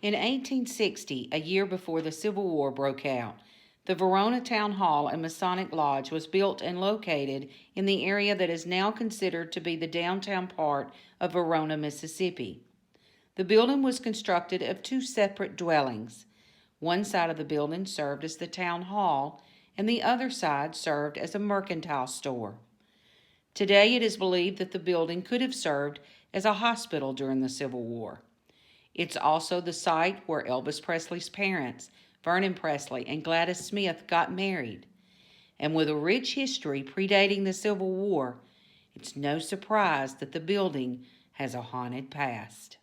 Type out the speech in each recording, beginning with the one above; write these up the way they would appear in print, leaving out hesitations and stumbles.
In 1860, a year before the Civil War broke out, the Verona Town Hall and Masonic Lodge was built and located in the area that is now considered to be the downtown part of Verona, Mississippi. The building was constructed of two separate dwellings. One side of the building served as the town hall, and the other side served as a mercantile store. Today, it is believed that the building could have served as a hospital during the Civil War. It's also the site where Elvis Presley's parents, Vernon Presley and Gladys Smith, got married. And with a rich history predating the Civil War, it's no surprise that the building has a haunted past.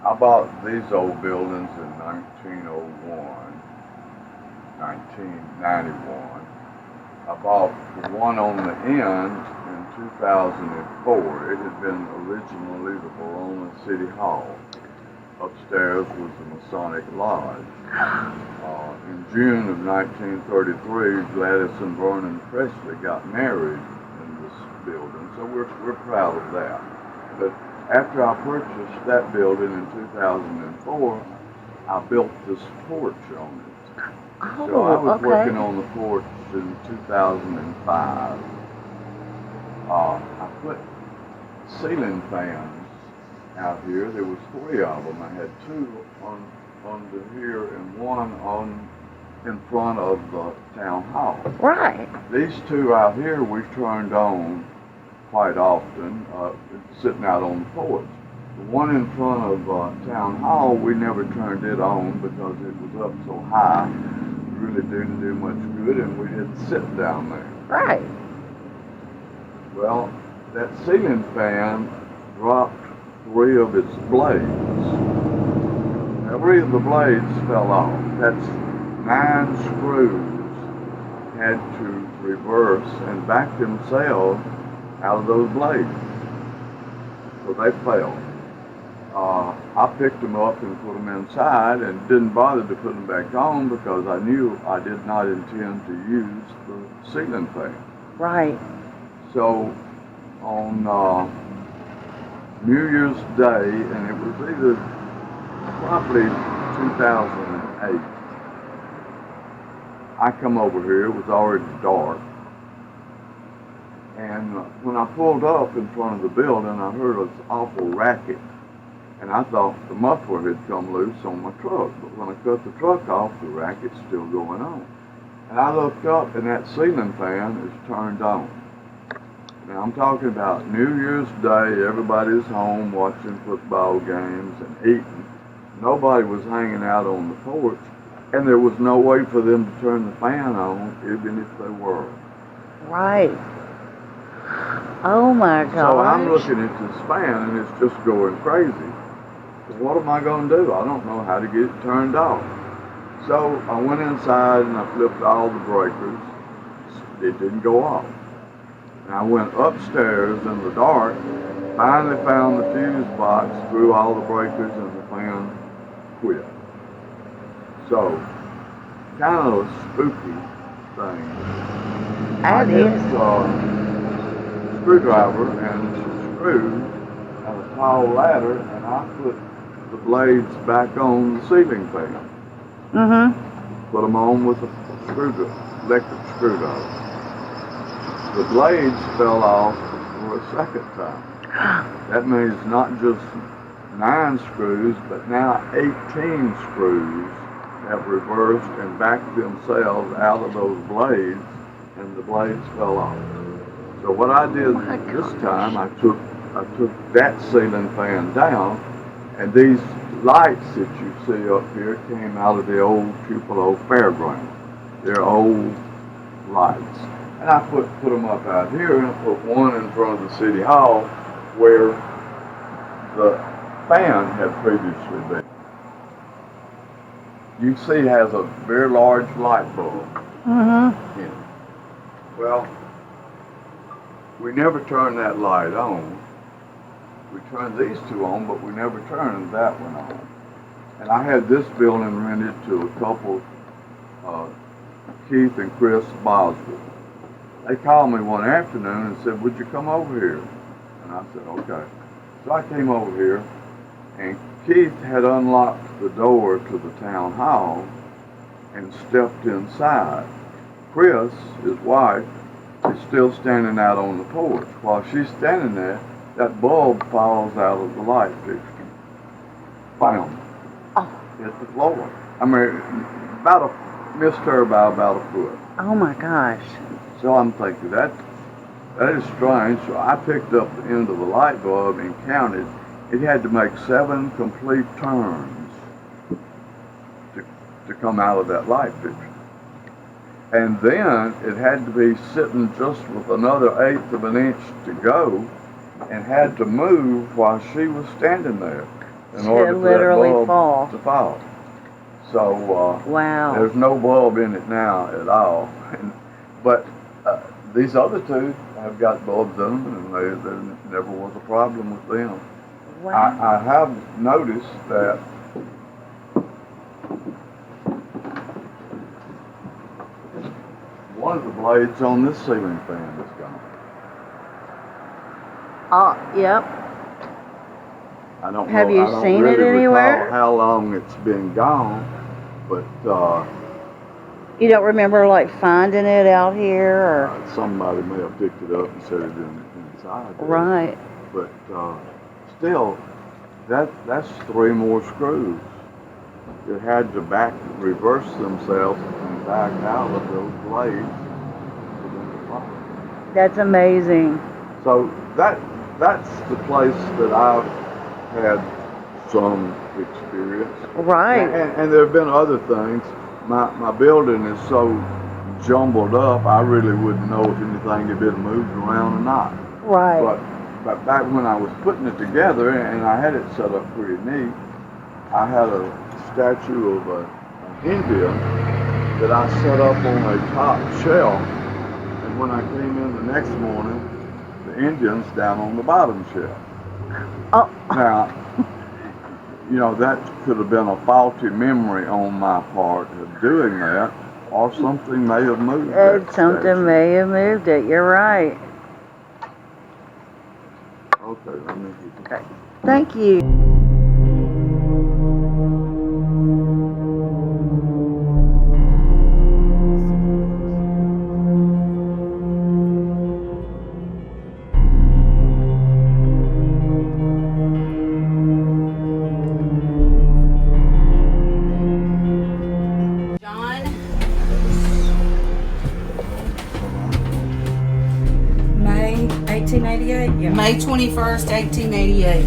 I bought these old buildings in 1901, 1991. I bought the one on the end in 2004. It had been originally the Verona City Hall. Upstairs was the Masonic Lodge. In June of 1933, Gladys and Vernon Presley got married in this building, so we're proud of that. But after I purchased that building in 2004, I built this porch on it. So I was working on the porch in 2005. I put ceiling fans out here. There was 3 of them. I had 2 under here and 1 in front of the town hall. Right. These 2 out here we turned on quite often, sitting out on the porch. The one in front of town hall, we never turned it on because it was up so high. It really didn't do much good, and we didn't sit down there. Right. Well, that ceiling fan dropped 3 of its blades. Now, 3 of the blades fell off. That's 9 screws had to reverse and back themselves out of those blades. So they fell. I picked them up and put them inside and didn't bother to put them back on because I knew I did not intend to use the ceiling fan. Right. So on New Year's Day, and it was either probably 2008, I come over here. It was already dark. And when I pulled up in front of the building, I heard this awful racket. And I thought the muffler had come loose on my truck. But when I cut the truck off, the racket's still going on. And I looked up, and that ceiling fan is turned on. Now, I'm talking about New Year's Day. Everybody's home watching football games and eating. Nobody was hanging out on the porch. And there was no way for them to turn the fan on, even if they were. Right. Oh my God. So I'm looking at this fan and it's just going crazy. What am I going to do? I don't know how to get it turned off. So I went inside and I flipped all the breakers. It didn't go off. And I went upstairs in the dark, finally found the fuse box, threw all the breakers, and the fan quit. So, kind of a spooky thing. I hit screwdriver and some screws and a tall ladder, and I put the blades back on the ceiling fan. Mm-hmm. Put them on with a electric screwdriver. The blades fell off for a second time. That means not just 9 screws, but now 18 screws have reversed and backed themselves out of those blades, and the blades fell off. So what I did this time, I took that ceiling fan down, and these lights that you see up here came out of the old Tupelo Fairground. They're old lights. And I put them up out here, and I put one in front of the City Hall where the fan had previously been. you can see it has a very large light bulb Mm-hmm. in it. Well, we never turned that light on. We turned these two on, but we never turned that one on. And I had this building rented to a couple, Keith and Chris Boswell. They called me one afternoon and said, would you come over here? And I said, okay. So I came over here, and Keith had unlocked the door to the town hall and stepped inside. Chris, his wife, is still standing out on the porch. While she's standing there, that bulb falls out of the light fixture. Bam. Hit the floor. I mean, missed her by about a foot. Oh my gosh. So I'm thinking, that is strange. So I picked up the end of the light bulb and counted. It had to make 7 complete turns to come out of that light fixture. And then it had to be sitting just with another 1/8 of an inch to go, and had to move while she was standing there in order for that bulb to fall. So wow. There's no bulb in it now at all. But these other two have got bulbs in them, and there never was a problem with them. Wow. I have noticed that one of the blades on this ceiling fan is gone. Yep. I don't Have know, you I don't seen really it anywhere? recall how long it's been gone, but You don't remember like finding it out here or? somebody may have picked it up and set it inside there. Right. But still, that's 3 more screws. It had to reverse themselves and back out of those blades. That's amazing. So that's the place that I've had some experience. Right. And there have been other things. My building is so jumbled up, I really wouldn't know if anything had been moved around or not. Right. But back when I was putting it together, and I had it set up pretty neat, I had a statue of an Indian that I set up on a top shelf, and when I came in the next morning, the Indian's down on the bottom shelf. Oh. Now, that could have been a faulty memory on my part of doing that, or something may have moved that Something statue. may have moved it. You're right. Okay, let me get it. Thank you. May 1888? Yeah. May 21st, 1888.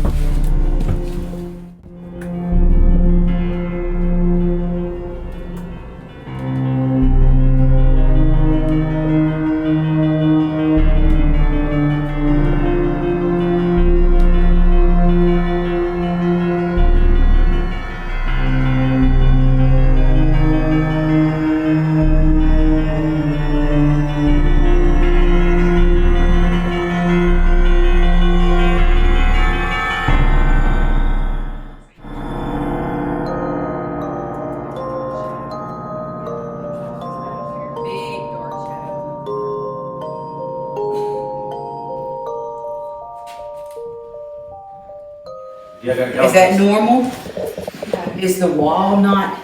Is that normal? Is the wall not?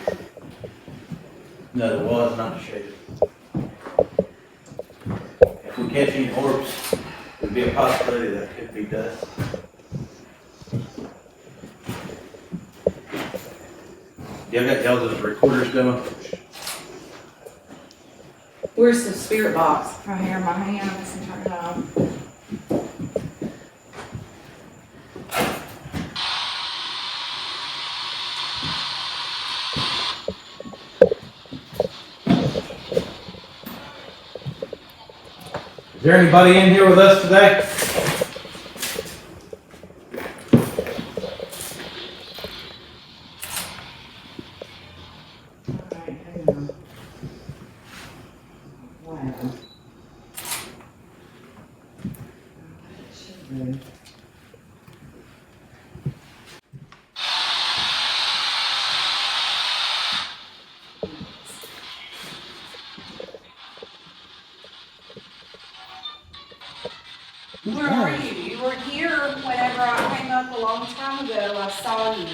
No, the wall is not shaded. If we catch any orbs, there'd be a possibility that could be dust. Y'all those recorders going? Where's the spirit box? Right here in my hand. I can turn it on. Is there anybody in here with us today? long time ago I saw you.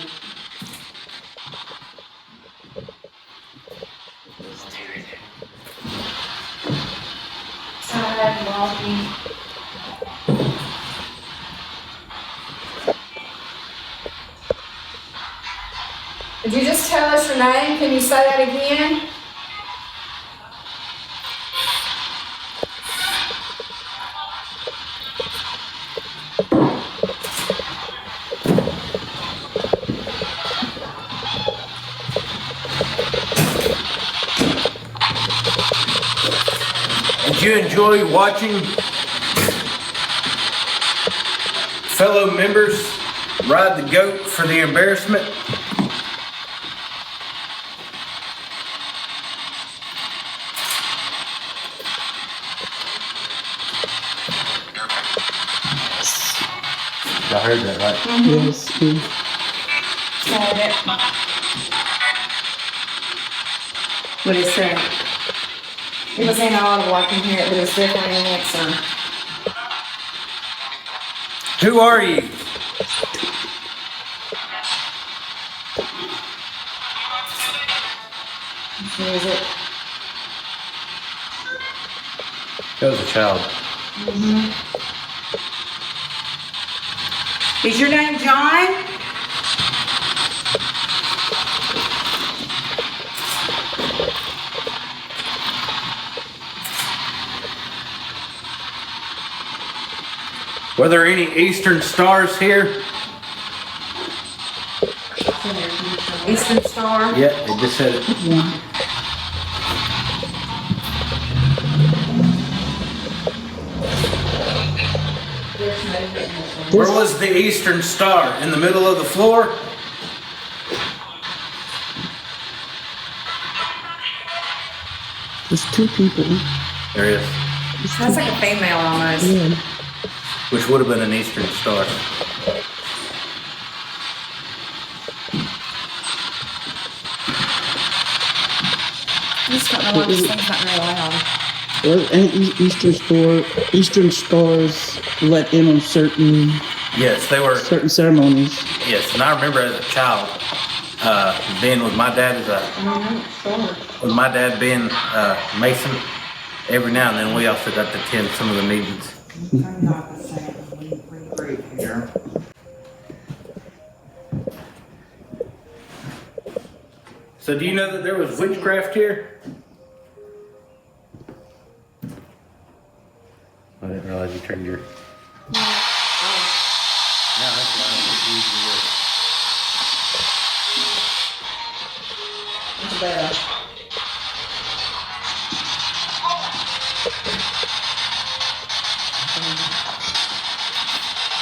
Outside walking. Did you just tell us your name? Can you say that again? Did you enjoy watching fellow members ride the goat for the embarrassment? I heard that, right? Yes. Said it. What did it say? It was inaudible, I can hear it, but it was definitely an answer. Who are you? Who is it? That was a child. Is your name John? Were there any Eastern stars here? Eastern Star? Yeah, it just said it. Where was the Eastern Star? In the middle of the floor? There's two people. There is. Sounds like a female almost. Yeah. Which would have been an Eastern Star. I just don't know why this thing's not very loud. Well, and Eastern stars let in on certain Yes, they were. ceremonies. Yes, and I remember as a child, being with my dad with my dad being Mason, every now and then we also got to attend some of the meetings. I'm not the same. We regroup here. So do you know that there was witchcraft here? I didn't realize you turned your... No, that's fine. It usually is. It's better.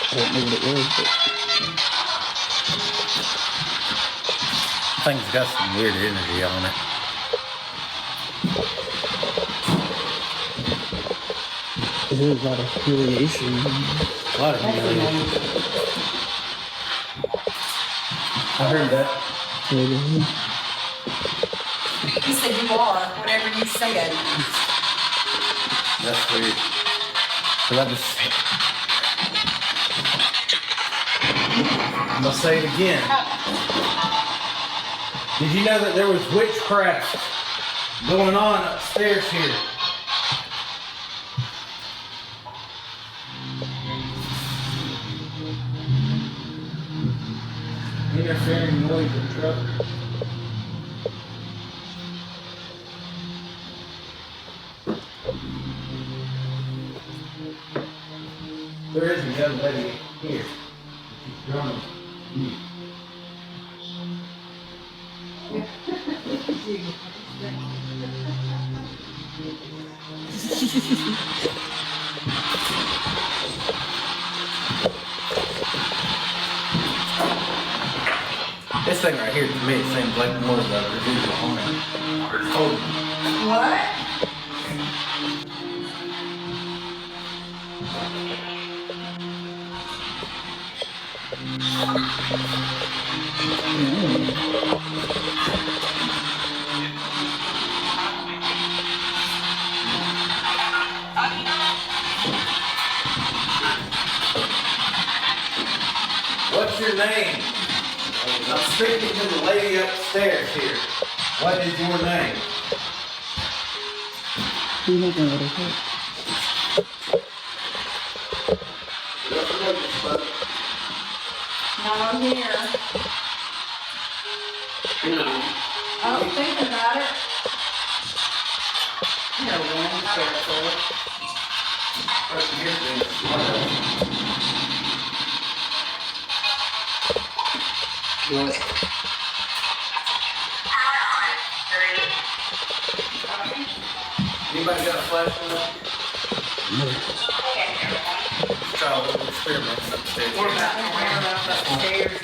I don't know what it was, but Thing's got some weird energy on it. there's a lot of affiliation. A lot of humiliation. I heard that. He said you are, whatever you said. That's weird. Cause I'm gonna say it again. Did you know that there was witchcraft going on upstairs here? Interfering noise of truck. There is a young lady here. She's drumming. This thing right here, to me, it seems like more of a residual haunting. Oh, What? what's your name? I'm speaking to the lady upstairs here. What is your name? He not gonna let her talk. Not on here. Oh, think about it. Here, one, careful. Anybody got a flashlight? Let's try a little experiment upstairs. We're about to run up upstairs.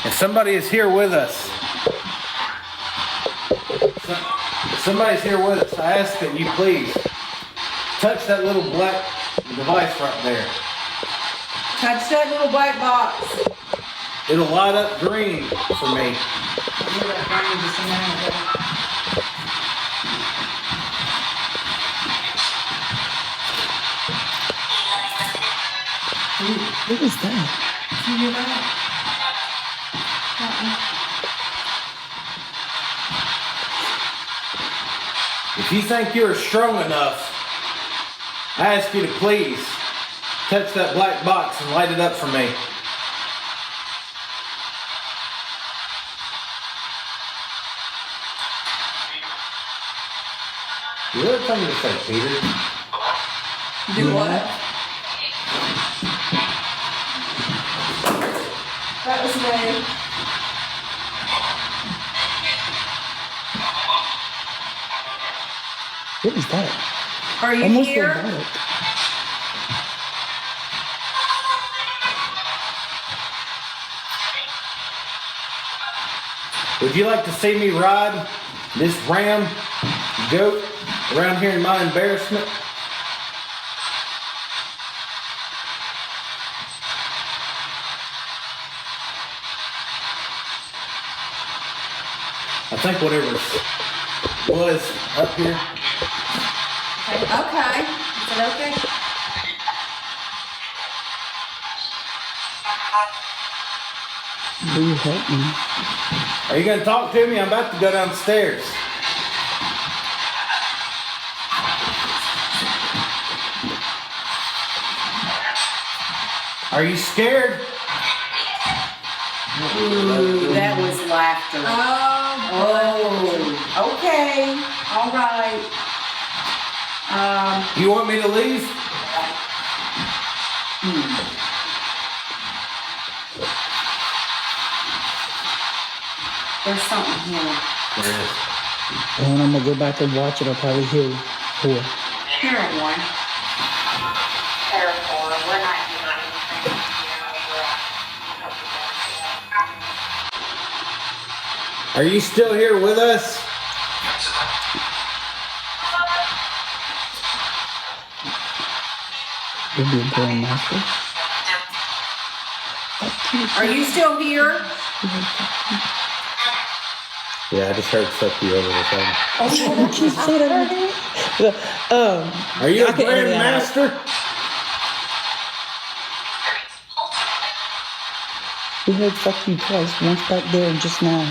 If somebody is here with us, somebody's here with us, I ask that you please touch that little black device right there. Touch that little black box. It'll light up green for me. What is that? Did you hear that? If you think you're strong enough, I ask you to please touch that black box and light it up for me. You ever tell me to say Peter? Do what? That was me. What is that? Are you Almost here? robotic. Would you like to see me ride this ram goat around here in my embarrassment? I think whatever was up here. Okay. Is it okay? Will you help me? Are you going to talk to me? I'm about to go downstairs. Are you scared? Ooh, that was laughter. Oh, okay. All right. You want me to leave? There's something here. There is. And when I'm gonna go back and watch it, I'll probably hear four. Here, one. Are you still here with us? You'll be a grandmaster. Are you still here? Yeah, I just heard fuck you over the phone. Oh, you said it. Are you a I can edit that out. grandmaster? We heard fuck you twice, once back there and just now.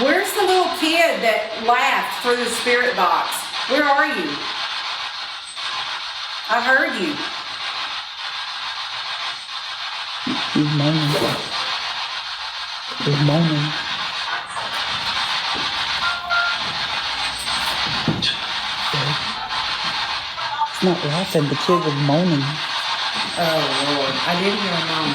Where's the little kid that laughed through the spirit box? Where are you? I heard you. He's moaning. He's moaning. He's not laughing, the kid was moaning. Oh, Lord. I did hear a moan.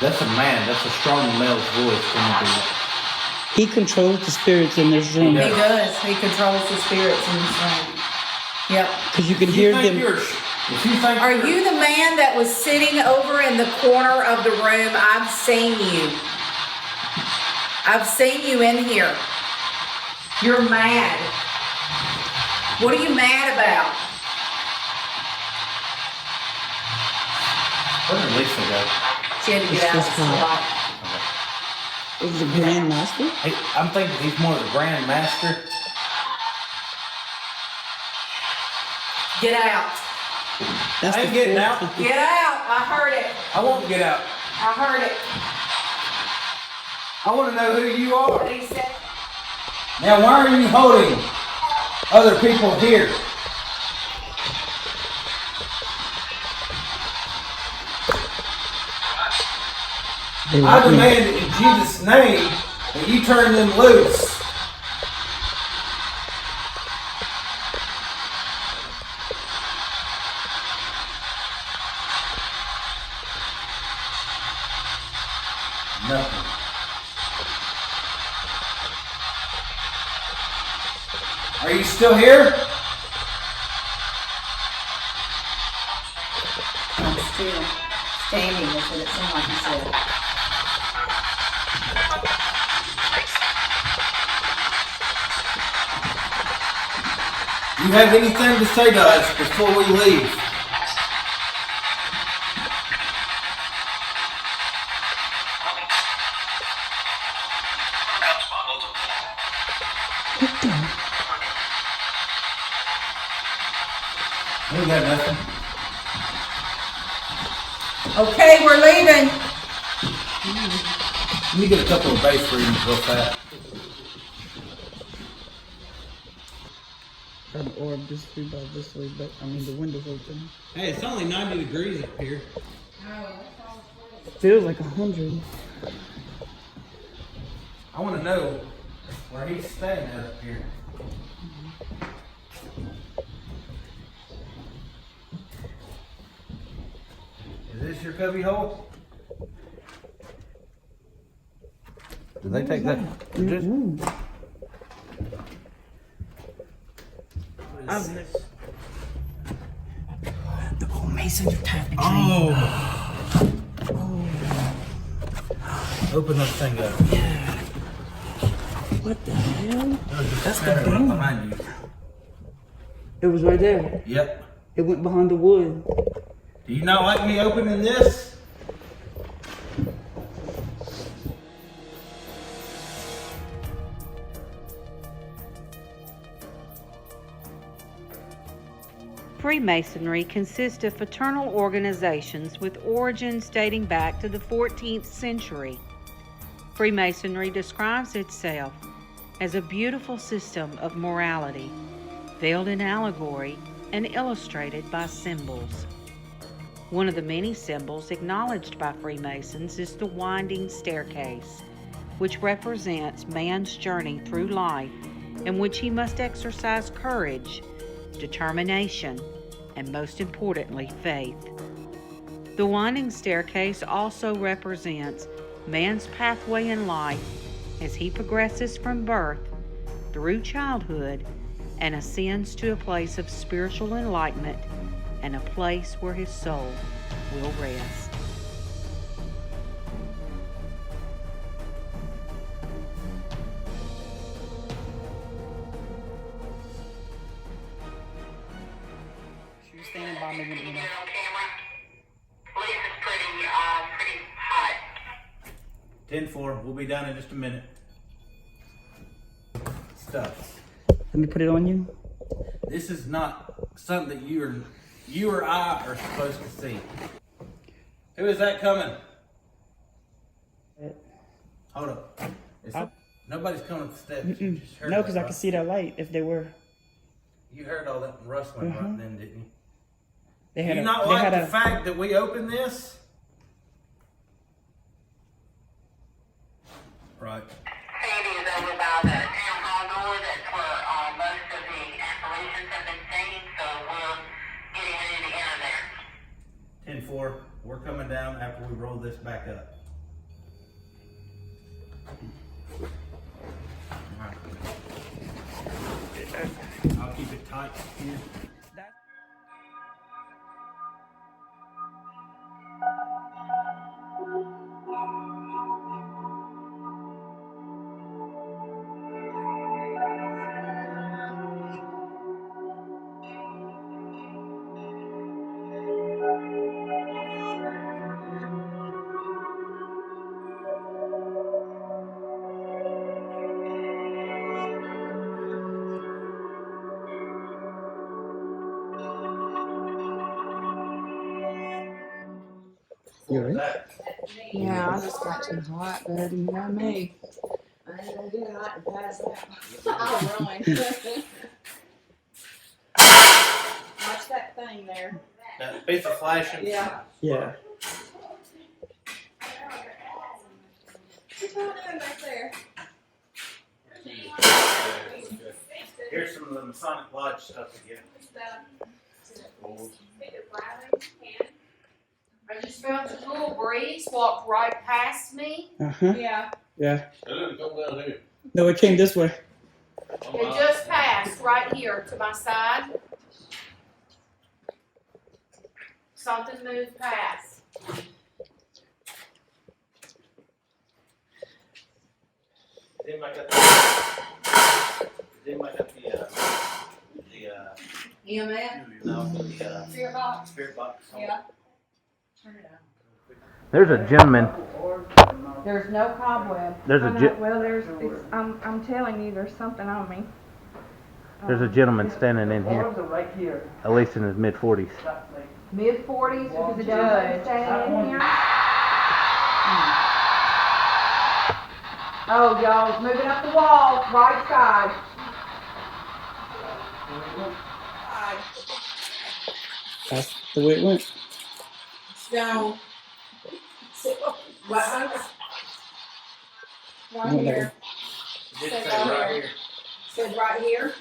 That's a man. That's a strong male's voice coming through. He controls the spirits in this room. He does. He controls the spirits in this room. Yep. Because you can hear them. Are you the man that was sitting over in the corner of the room? I've seen you. I've seen you in here. You're mad. What are you mad about? Where did Lisa go? She had to get It's out just of the hot. light. Is it the Grand Master? I'm thinking he's more the Grand Master. Get out. That's I ain't the getting fourth. out. Get out. I heard it. I won't get out. I heard it. I want to know who you are. What he said. Now, why are you holding other people here? I demand in Jesus' name that you turn them loose. Nothing. Are you still here? I'm still standing. That's what it seemed like he said. Do you have anything to say to us before we leave? We got nothing. Okay, we're leaving. Let me get a couple of base readings real fast. An orb this way, but I mean the window's open. Hey, it's only 90 degrees up here. Feels like 100. I want to know where he's staying at up here. Is this your cubby hole? Did they take that? Just, what is this? The old Mason type of Oh. Open that thing up. Yeah. What the hell? That's the right behind you. It was right there. Yep. It went behind the wood. Do you not like me opening this? Freemasonry consists of fraternal organizations with origins dating back to the 14th century. Freemasonry describes itself as a beautiful system of morality, veiled in allegory and illustrated by symbols. One of the many symbols acknowledged by Freemasons is the winding staircase, which represents man's journey through life in which he must exercise courage, determination, and most importantly, faith. The winding staircase also represents man's pathway in life as he progresses from birth through childhood and ascends to a place of spiritual enlightenment and a place where his soul will rest. She was standing by me when you know. On camera. Police is pretty hot. 10-4. We'll be done in just a minute. Stuff. Let me put it on you. This is not something that you or I are supposed to see. Who is that coming? Hold up. Nobody's coming up the steps. You just heard No, that, because I right? could see that light if they were. You heard all that rustling right then, didn't you? They Do had you a, not they like had the a, fact that we opened this? Right. Sandy is over by the town hall door. That's where most of the apparitions have been seen. So we're getting ready to enter there. 10-4. We're coming down after we roll this back up. Alright. I'll keep it tight here. You all right? Yeah, I just got too hot, buddy. You know me. I ain't gonna get hot and pass out. I'll run. Watch that thing there. That piece of flashing. Yeah. Yeah. What's going on back there? Here's some of the Masonic Lodge stuff again. I just felt a little breeze walked right past me. Uh-huh. Yeah. Yeah. It didn't come down here. No, it came this way. It just passed right here to my side. Something moved past. Anybody got the EMF? no, the Fear box? spirit box? Yeah. Turn it on. There's a gentleman. There's no cobweb. There's I a know, well, I'm telling you, there's something on me. gentleman standing in here, at least in his mid-40s. Mid-40s with the judge standing in here. Oh, y'all, moving up the wall, right side. That's the way it went. Stone. What? Right Went here. Right here. Said right here?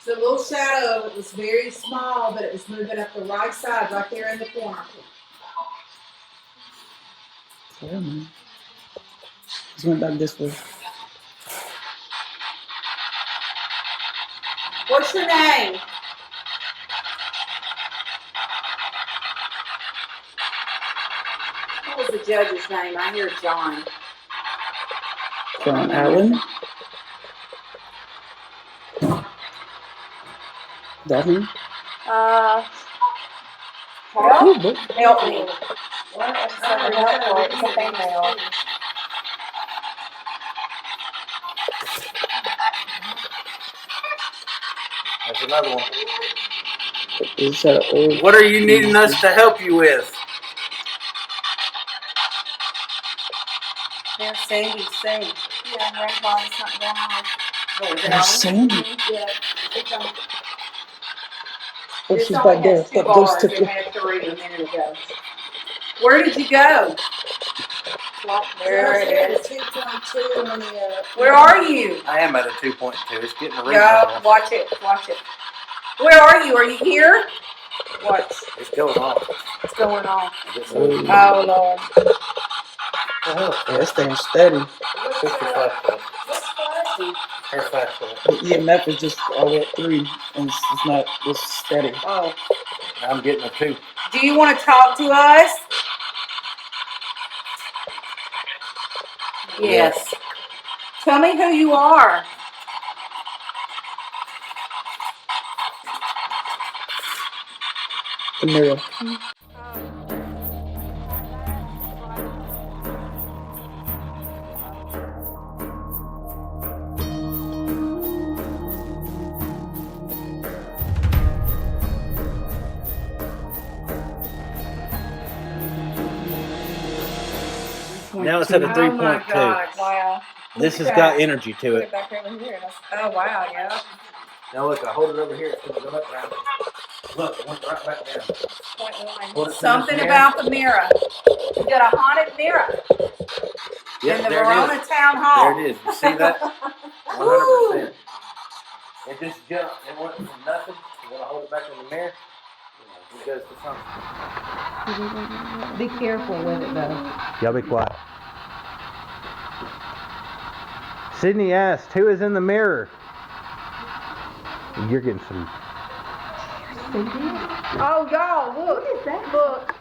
So the little shadow of it was very small, but it was moving up the right side, right there in the corner. Yeah, man. Just went back this way. What's your name? What was the judge's name? I hear John. John Allen. That him? Help? But Help me. It's a female. That's another one. is that an old? What are you needing us to help you with? There's Sandy sing. Yeah, grandpa's something going on. What was it There's on? Sandy. Yeah. It's on. Oh, This she's only back there. has 2 That goes bars. to It had 3 a minute ago. Where did you go? There it is. 2.2 on the. Where are you? I am at a 2.2. It's getting a read Go. on. Watch it. Watch it. Where are you? Are you here? Watch. It's going on. What's going on? Oh, Oh Lord. yeah, it's staying steady. What's your flashlight? What's fuzzy? Her flashlight. The EMF is just all at 3, and it's not just steady. Oh. I'm getting a 2. Do you want to talk to us? Yes. Tell me who you are. The mirror. Now it's at a 3.2. Oh my God. Wow. This has got energy to Put it. it back over here. Oh wow, yeah. Now look, I hold it over here. It's going to go back down. Look, it went right back down. Point line. Hold it to Something this mirror. about the mirror. You got a haunted mirror Yep, in the there Verona it is. Town Hall. There it is. You see that? 100%. It just jumped. It went from nothing. You want to hold it back in the mirror? It goes to something. Be careful with it, though. Y'all be quiet. Sydney asked, who is in the mirror? You're getting some. Oh, y'all, look. What is that? Look.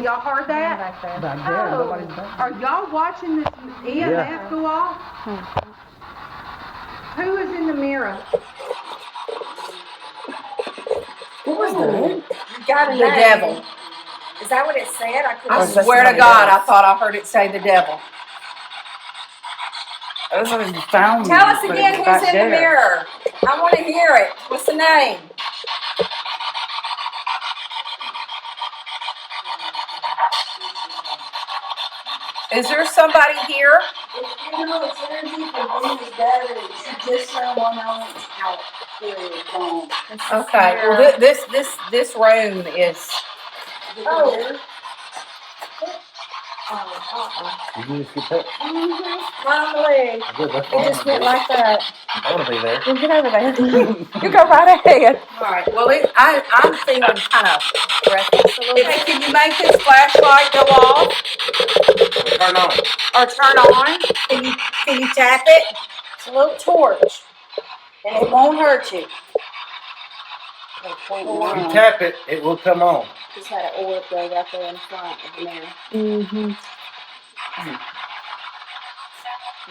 Y'all heard that? Back there. Back there, Oh, nobody's back. are y'all watching this EMF Yeah. go off? Who is in the mirror? What was that? You got a The name. devil. Is that what it said? I couldn't. I swear to God, I thought I heard it say the devil. Tell us again who's in the mirror. I want to hear it. What's the name? Is there somebody here? You know, it's energy from Venus battery. It should just turn one on out. Period. Gone. Okay. Well, this room is. Oh. Did you just get that? Right on the leg. Good, that's It just went like that. I want to be there. Well, get over there. You go right ahead. All right. Well, I'm feeling kind of breathless a little bit. Can you make this flashlight go off Turn on. or turn on? Can you tap it? It's a little torch. And it won't hurt you. If you tap it, it will come on. Just had an orb go right there in front of the mirror. Mm-hmm.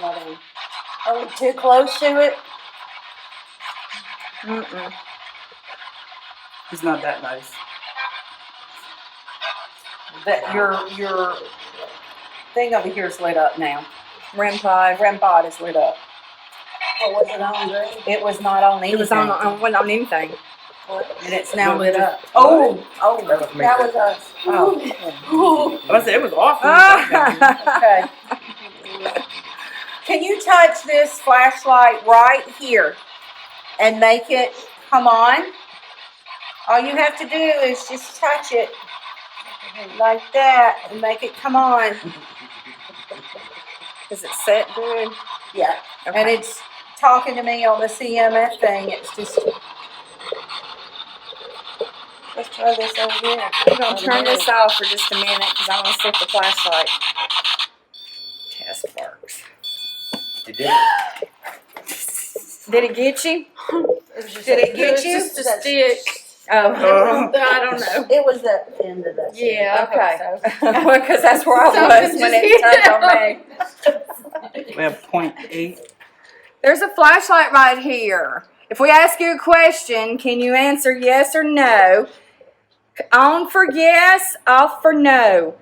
Nothing. Are we too close to it? Mm-mm. It's not that nice. That your thing over here is lit up now. REM pod is lit up. Or was it on green? It was not on anything. It was wasn't on anything. And it's now lit up. Oh, That was me. that was us. Oh. I said it was awful. Okay. Can you touch this flashlight right here and make it come on? All you have to do is just touch it like that and make it come on. Is it set good? Yeah. Okay. And it's talking to me on the CMF thing. It's just. Let's try this over here. I'm going to turn this off for just a minute because I want to see if the flashlight test works. You did it. Did it get you? Did it get you? Just a stick. Oh, I don't know. It was the end of that. Yeah, okay. So. Well, because that's where I was when it turned on me. We have 0.8. There's a flashlight right here. If we ask you a question, can you answer yes or no? On for yes, off for no.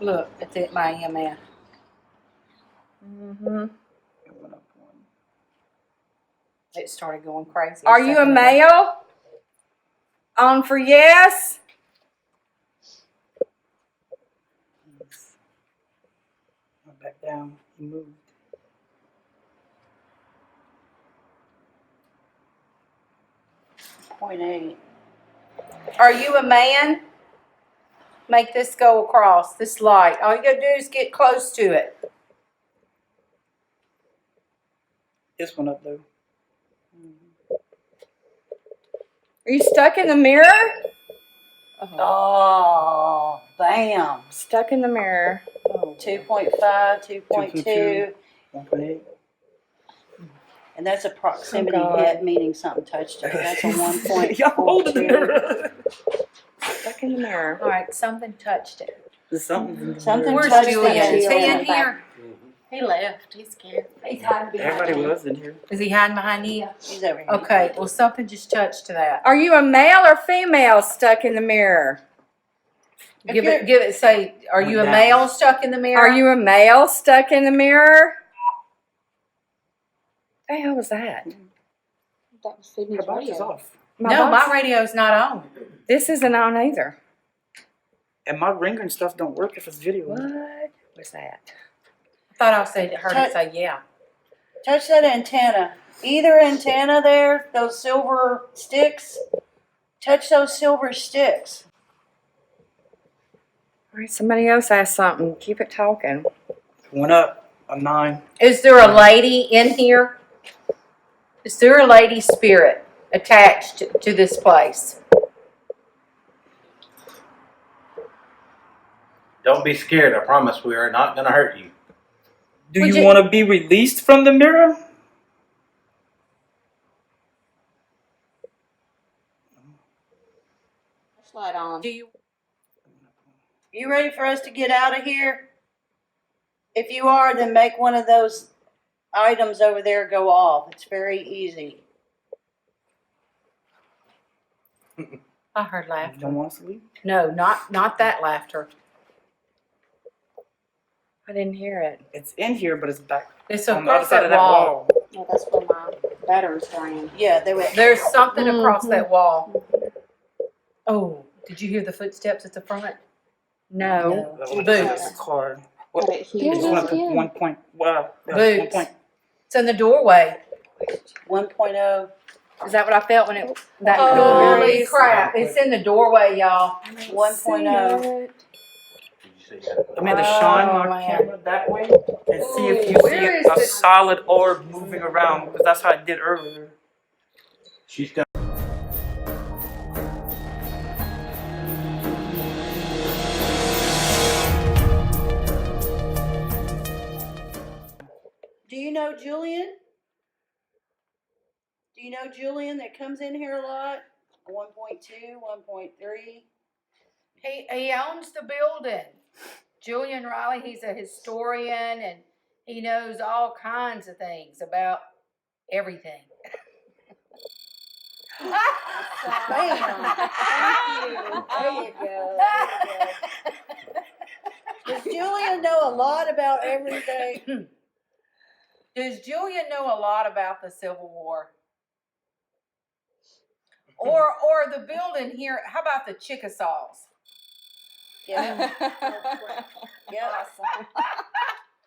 Look, it's at my EMF. Mm-hmm. It started going crazy. Are you a male? On for yes. Back down. He moved. .8. Are you a man? Make this go across, this light. All you gotta do is get close to it. This one up though. Are you stuck in the mirror? Oh, bam. Stuck in the mirror. 2.5, 2.2. 1.8. And that's a proximity Oh, God. hit, meaning something touched it. That's a 1.42. Y'all holding the mirror. Stuck in the mirror. All right, something touched it. There's something. Something Where's touched Julian? it. Is he in here? He left. He's scared. He's hiding behind Everybody you. was in here. Is he hiding behind you? He's over here. Okay, well, something just touched that. Are you a male or female stuck in the mirror? Give it, say, are you a male stuck in the mirror? Are you a male stuck in the mirror? What the hell was that? That was Sydney's Her box is radio. off. No, my radio's not on. This isn't on either. And my ringer and stuff don't work if it's video. What was that? I thought I heard it say, yeah. Touch that antenna. Either antenna there, those silver sticks, touch those silver sticks. All right, somebody else asked something. Keep it talking. Went up a 9. Is there a lady in here? Is there a lady spirit attached to this place? Don't be scared. I promise we are not going to hurt you. Do you want to be released from the mirror? Flashlight on. Do you? You ready for us to get out of here? If you are, then make one of those items over there go off. It's very easy. I heard You laughter. don't want to sleep? No, not that laughter. I didn't hear it. It's in here, but it's back It's on the other across side of that that wall. wall. Well, that's where my batteries ran. Yeah, they were. There's something across that wall. Oh, did you hear the footsteps at the front? No. That one Boots. has a car. Right here. Just want to put 1 point. 1 Boots. point. It's in the doorway. 1.0. Is that what I felt when it that Holy door? crap. It's in the doorway, y'all. 1.0. I'm going to shine Oh, my man. camera that way and see if you Where see is a the- solid orb moving around, because that's what I did earlier. She's got. Do you know Julian? Do you know Julian that comes in here a lot? 1.2, 1.3. He owns the building. Julian Riley, he's a historian and he knows all kinds of things about everything. Bam. Thank you. There you go. Does Julian know a lot about everything? Does Julian know a lot about the Civil War? Or the building here, how about the Chickasaws? Yeah. Yeah.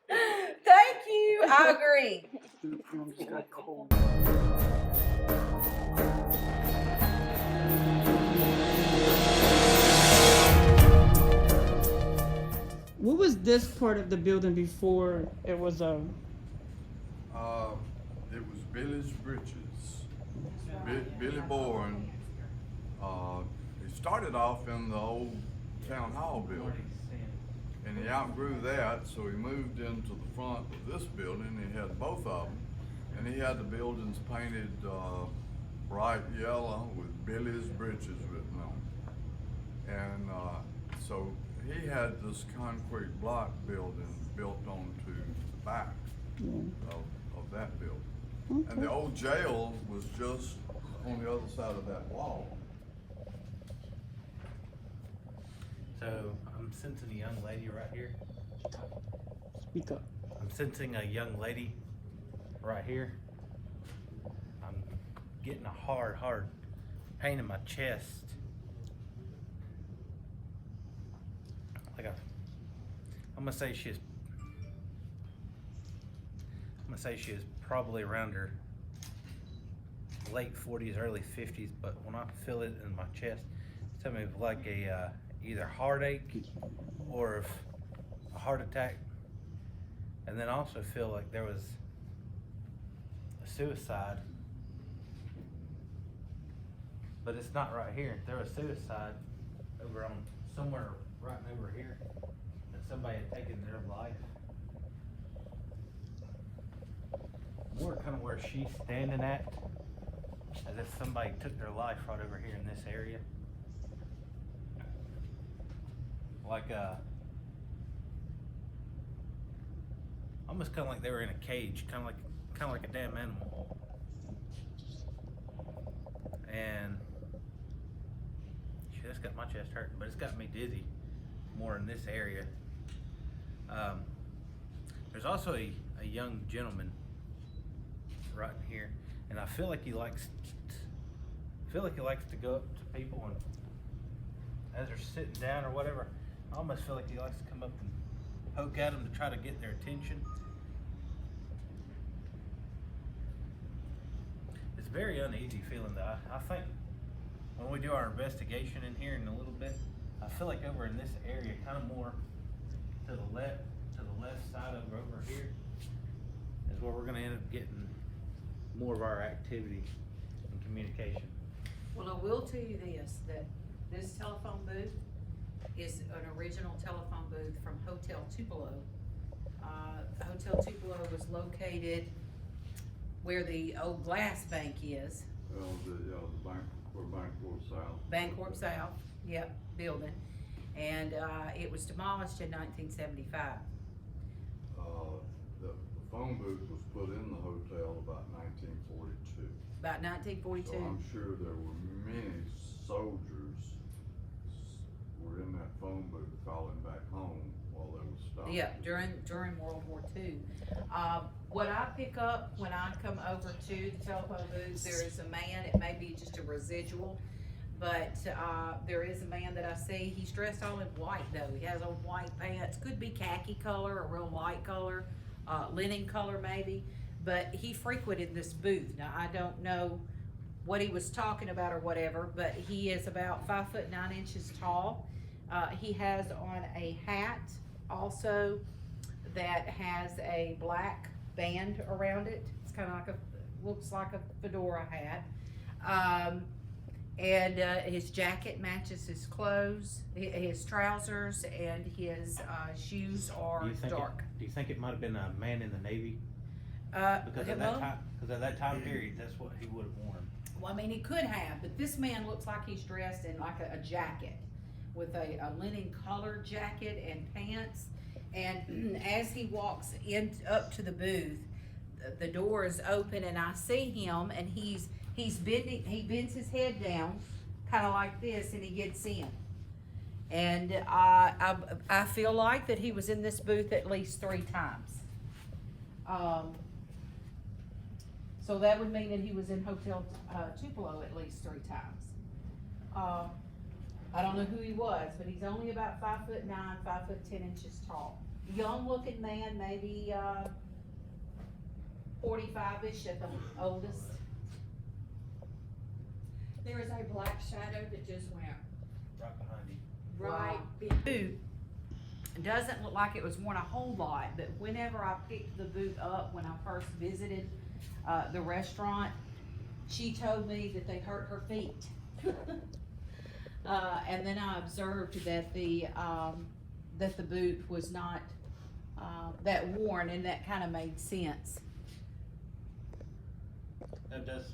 Thank you, I agree. What was this part of the building before it was It was Billy's Britches. Billy Bourne. He started off in the old town hall building, and he outgrew that, so he moved into the front of this building. He had both of them, and he had the buildings painted bright yellow with Billy's Britches written on it. And so he had this concrete block building built onto the back of that building. Okay. And the old jail was just on the other side of that wall. So I'm sensing a young lady right here. Speak up. I'm sensing a young lady right here. I'm getting a hard pain in my chest. I'm gonna say she is probably around her late 40s, early 50s, but when I feel it in my chest, it's telling me like a either heartache or a heart attack. And then I also feel like there was a suicide, but it's not right here. There was suicide over on somewhere right over here, that somebody had taken their life. More kind of where she's standing at, as if somebody took their life right over here in this area. Like almost kind of like they were in a cage, kind of like a damn animal. And shit, that's got my chest hurting, but it's got me dizzy more in this area. There's also a young gentleman right in here, and I feel like he likes to go up to people, and as they're sitting down or whatever, I almost feel like he likes to come up and poke at them to try to get their attention. It's a very uneasy feeling that I think when we do our investigation in here in a little bit, I feel like over in this area, kind of more to the left side over here, is where we're going to end up getting more of our activity and communication. Well, I will tell you this, that this telephone booth is an original telephone booth from Hotel Tupelo. Hotel Tupelo was located where the old glass bank is. The Bancorp South. Bancorp South, yep, building. And it was demolished in 1975. The phone booth was put in the hotel about 1942. About 1942. So I'm sure there were many soldiers were in that phone booth calling back home while they were stopped. Yeah, during World War II. What I pick up when I come over to the telephone booth, there is a man, it may be just a residual, but there is a man that I see. He's dressed all in white though. He has on white pants. Could be khaki color, a real light color, linen color maybe. But he frequented this booth. Now I don't know what he was talking about or whatever, but he is about 5'9" tall. He has on a hat also that has a black band around it. It's kind of like looks like a fedora hat. And his jacket matches his clothes, his trousers, and his shoes are dark. Do you think it might have been a man in the Navy? Because at that time period, that's what he would have worn. Well, I mean, he could have, but this man looks like he's dressed in like a jacket with a linen colored jacket and pants. And as he walks up to the booth, the door is open, and I see him, and he bends his head down, kind of like this, and he gets in. And I feel like that he was in this booth at least 3 times. So that would mean that he was in Hotel Tupelo at least 3 times. I don't know who he was, but he's only about 5'9", 5'10" tall. Young looking man, maybe 45-ish at the oldest. There is a black shadow that just went Right behind you. right. The boot doesn't look like it was worn a whole lot, but whenever I picked the boot up when I first visited the restaurant, she told me that they hurt her feet. And then I observed that the boot was not that worn, and that kind of made sense. That does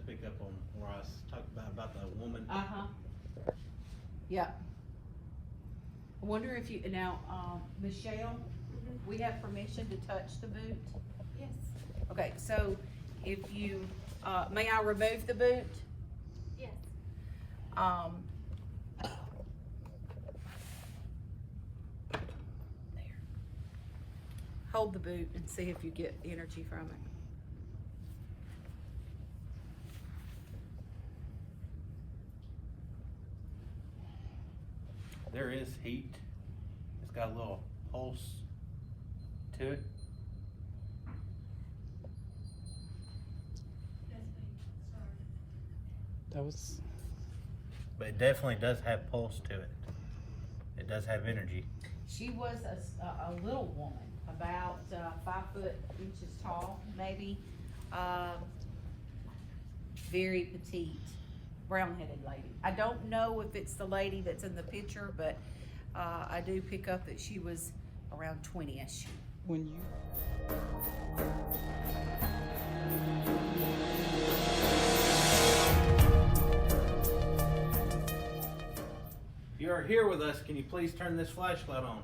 pick up on where I was talking about the woman. Yep. I wonder if you now, Michelle, we have permission to touch the boot? Yes. Okay, so if you, may I remove the boot? Yes. There. Hold the boot and see if you get energy from it. There is heat. It's got a little pulse to it. But it definitely does have pulse to it. It does have energy. She was a little woman, about 5 inches tall, maybe. Very petite, brown-headed lady. I don't know if it's the lady that's in the picture, but I do pick up that she was around 20-ish. When you If you are here with us, can you please turn this flashlight on?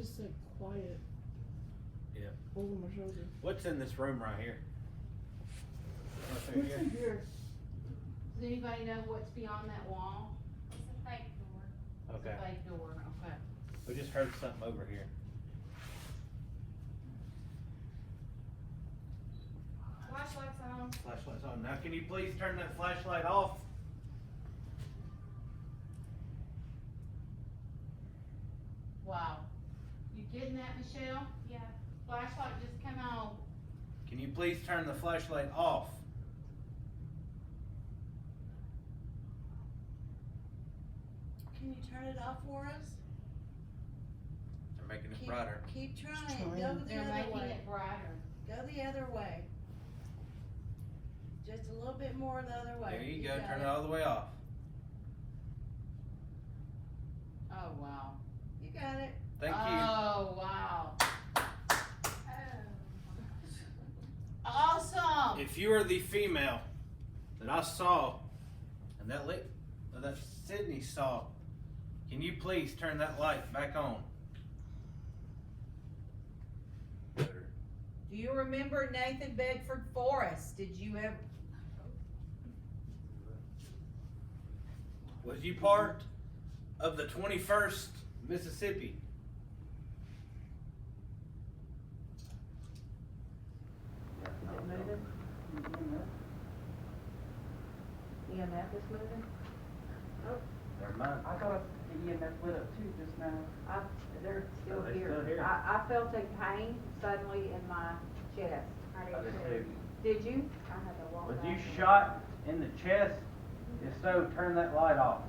just like quiet. Yeah. Over my shoulder. What's in this room right here? What's in here? Does anybody know what's beyond that wall? It's a fake door. Okay. It's a fake door, okay. We just heard something over here. Flashlight's on. Flashlight's on. Now can you please turn that flashlight off? Wow. You getting that, Michelle? Yeah. Flashlight just come on. Can you please turn the flashlight off? Can you turn it off for us? They're making it brighter. Keep trying. Trying. Go the They're other making way. it brighter. Go the other way. Just a little bit more the other way. There you go. got Turn it all the way off. Oh, wow. You got it. Thank you. Oh, wow. Oh. Awesome. If you are the female that I saw and that Sydney saw, can you please turn that light back on? Do you remember Nathan Bedford Forrest? Did you ever? Was you part of the 21st Mississippi. EMF is moving? Never mind. I thought the EMF lit up too just now. They're still Are they here. still here? I felt a pain suddenly in my chest. I just do. Did you? I had to walk Was back. you shot in the chest? If so, turn that light off.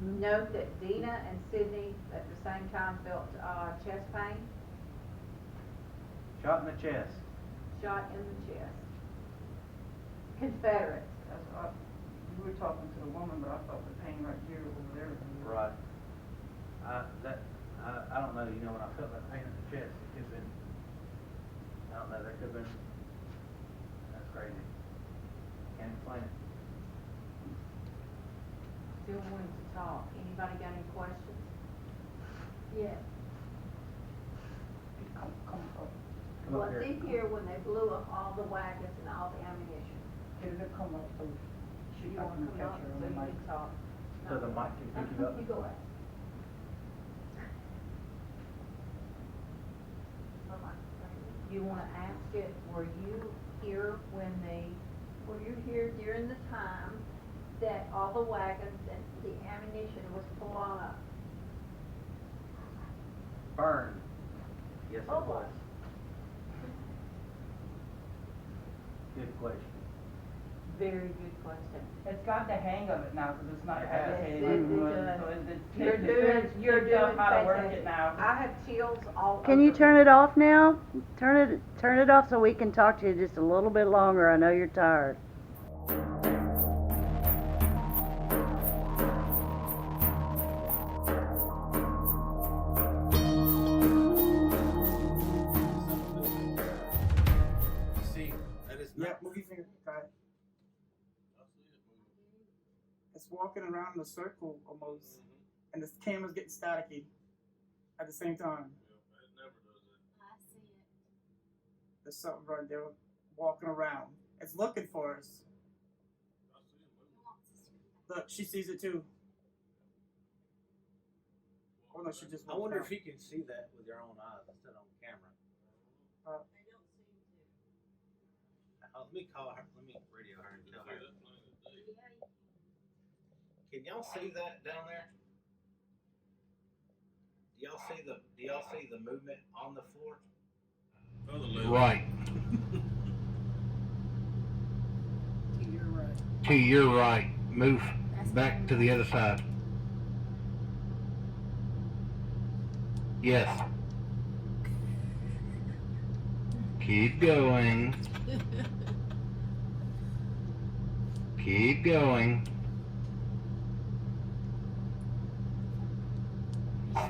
Note that Dena and Sydney at the same time felt chest pain, Shot in the chest. shot in the chest. Confederate. You were talking to the woman, but I felt the pain right here over there. Right. I don't know. You know, when I felt that pain in the chest, it could have been. I don't know. There could have been. That's crazy. Can't explain it. Still wanting to talk. Anybody got any questions? Yeah. Come up. Come up Was here. he here when they blew up all the wagons and all the ammunition? It'll come up so she You I want can to come catch up her so on you the mic. can talk? So the mic can pick you up. You go ahead. You want to ask it, were you here when they, Were you here during the time that all the wagons and the ammunition was blown up? Burned. Yes, it Oh, was. Good question. very good question. It's got the hang of it now because it's not It as has. heavy. It So You're it's doing, you're picked up doing how to work fantastic. it now. I have chills all Can you over turn me. it off now? Turn it off so we can talk to you just a little bit longer. I know you're tired. See, that is Yeah, not. move your finger. Got it. It's walking around in a circle almost, and the camera's getting staticky at the same time. I see it. There's something right there walking around. It's looking for us. Look, she sees it too. Oh no, she just. I wonder if you can see that with your own eyes instead on camera. Let me call her. Let me radio her and tell her. Can y'all see that down there? Do y'all see the movement on the floor? Right. To your right. To your right. Move back to the other side. Yes. Keep going. Keep going.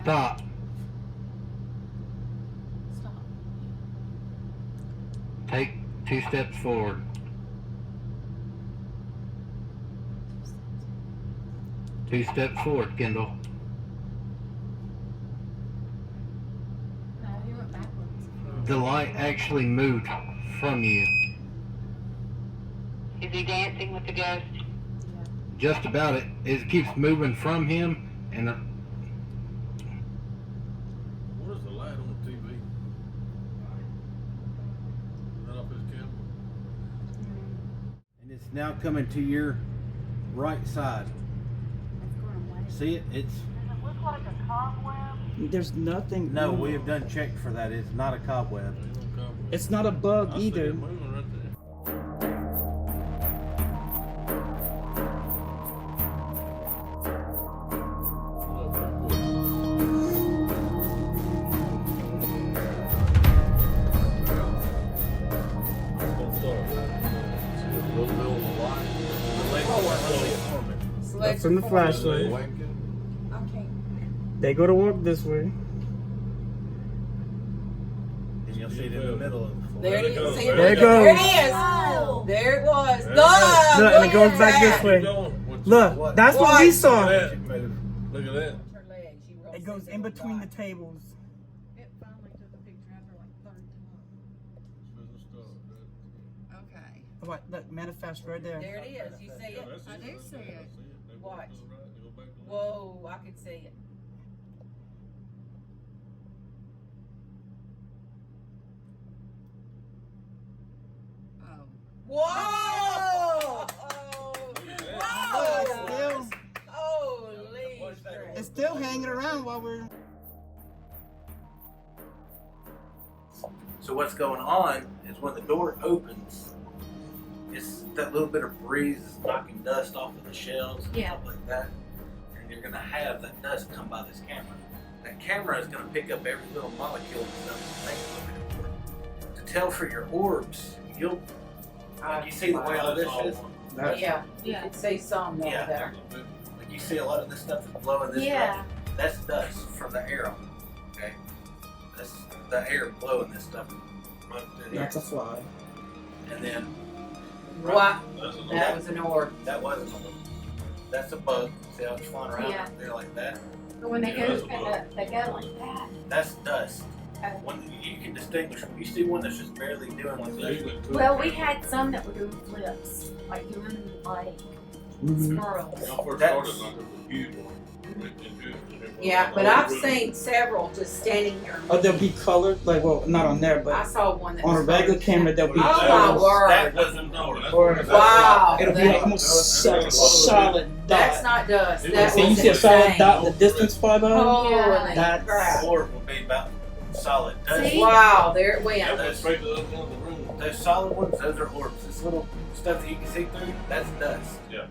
Stop. Stop. Take 2 steps forward. Two steps forward, Kendall. No, he went backwards. The light actually moved from you. Is he dancing with the ghost? Just about it. It keeps moving from him, and What is the light on the TV? Right off his camera. and it's now coming to your right side. See it? It's There's nothing. no. moving. We have done check for that. It's not a cobweb. It's not a bug I see either. it moving right there. That's from the flashlight. They go to work this way. And you'll see it in the middle of the floor. There it is. See it? There it goes. There it is. There it was. Look, and it goes back this way. Look, that's what we saw. Look at that. Look at that. It goes in between the tables. It finally took a picture after like third time. Okay. What? Look, manifest right there. There it is. You see Yeah, it? that's I do see it. They go Watch. to the right, they go back to the left. Whoa, I can see it. Oh. Whoa! Look, Holy Watch that. crap. it's still hanging around while we're. So what's going on is when the door opens, it's that little bit of breeze is knocking dust off of the shelves and Yeah. stuff like that. And you're gonna have that dust come by this camera. That camera is gonna pick up every little molecule and stuff and make it over. To tell for your orbs, you'll like you see the way all this is. That's Yeah, you Yeah. can see some over Yeah. there. Like you see a lot of this stuff that's blowing this Yeah. direction. That's dust from the air. Okay, that's the air blowing this stuff right through the air. That's a fly. And then What? That's a That was an orb. that wasn't a bug. That's a bug. See how it's flying around Yeah. there like that? But when they Yeah, go, that's a they go like that. That's dust. Oh. When you can distinguish when you see one that's just barely doing like this. Well, we had some that were doing flips, like doing like swirls. When I first That's- started, like, it was a huge one. Yeah, but I've seen several just standing here. Oh, they'll be colored, like, well, not on there, I but saw one that on a was regular colored. camera, they'll be Oh my colored. word. That wasn't no. Or- Wow. It'll be like almost like a solid That's dot. not dust. And That And was you see a solid insane. dot in the distance fly by? Holy That's- crap. Orb will be about solid dust. See? Wow, there it went. That went straight to the other end of the room. Those solid ones, those are orbs. This little stuff that you can see through, that's dust. Yeah.